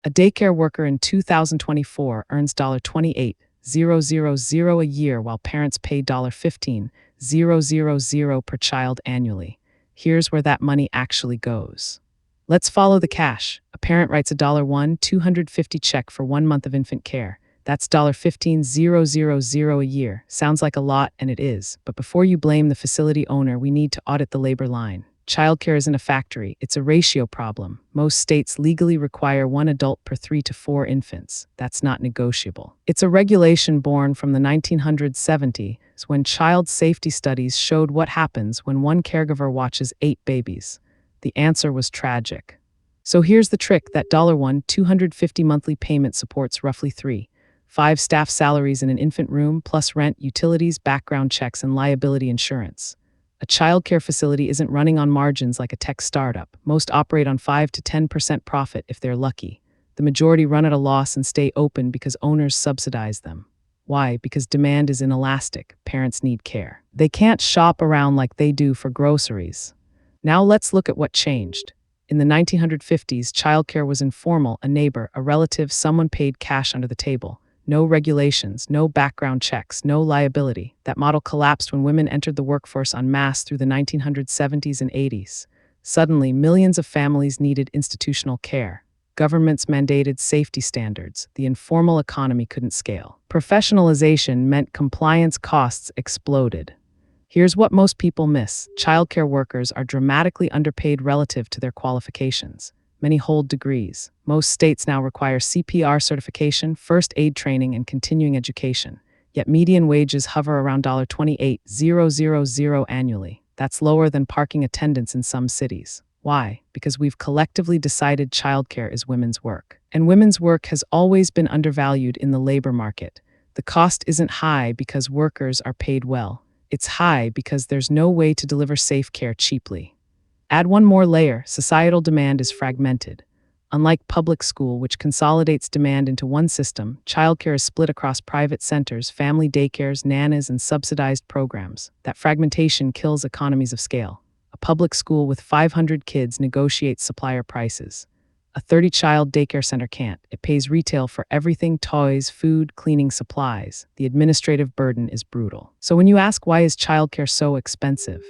A daycare worker in 2024 earns $28,000 a year while parents pay $15,000 per child annually. Here's where that money actually goes. Let's follow the cash. A parent writes a $1,250 check for 1 month of infant care. That's $15,000 a year. Sounds like a lot, and it is. But before you blame the facility owner, we need to audit the labor line. Childcare isn't a factory, it's a ratio problem. Most states legally require 1 adult per 3 to 4 infants. That's not negotiable. It's a regulation born from the 1970s when child safety studies showed what happens when one caregiver watches 8 babies. The answer was tragic. So here's the trick: that $1,250 monthly payment supports roughly 5 staff salaries in an infant room, plus rent, utilities, background checks, and liability insurance. A childcare facility isn't running on margins like a tech startup. Most operate on 5 to 10% profit if they're lucky. The majority run at a loss and stay open because owners subsidize them. Why? Because demand is inelastic. Parents need care. They can't shop around like they do for groceries. Now let's look at what changed. In the 1950s, childcare was informal: a neighbor, a relative, someone paid cash under the table. No regulations, no background checks, no liability. That model collapsed when women entered the workforce en masse through the 1970s and 80s. Suddenly, millions of families needed institutional care. Governments mandated safety standards. The informal economy couldn't scale. Professionalization meant compliance costs exploded. Here's what most people miss: childcare workers are dramatically underpaid relative to their qualifications. Many hold degrees. Most states now require CPR certification, first aid training, and continuing education. Yet median wages hover around $28,000 annually. That's lower than parking attendants in some cities. Why? Because we've collectively decided childcare is women's work. And women's work has always been undervalued in the labor market. The cost isn't high because workers are paid well. It's high because there's no way to deliver safe care cheaply. Add one more layer: societal demand is fragmented. Unlike public school, which consolidates demand into one system, childcare is split across private centers, family daycares, nanas, and subsidized programs. That fragmentation kills economies of scale. A public school with 500 kids negotiates supplier prices. A 30-child daycare center can't. It pays retail for everything: toys, food, cleaning supplies. The administrative burden is brutal. So when you ask why is childcare so expensive,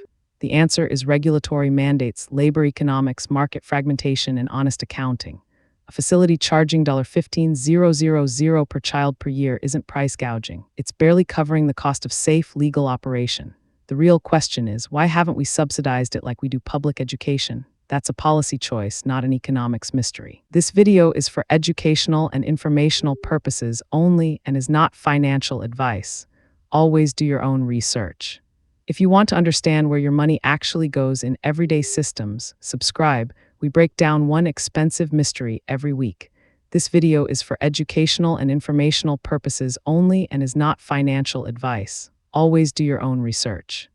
the answer is regulatory mandates, labor economics, market fragmentation, and honest accounting. A facility charging $15,000 per child per year isn't price gouging. It's barely covering the cost of safe, legal operation. The real question is, why haven't we subsidized it like we do public education? That's a policy choice, not an economics mystery. This video is for educational and informational purposes only and is not financial advice. Always do your own research. If you want to understand where your money actually goes in everyday systems, subscribe. We break down one expensive mystery every week. This video is for educational and informational purposes only and is not financial advice. Always do your own research.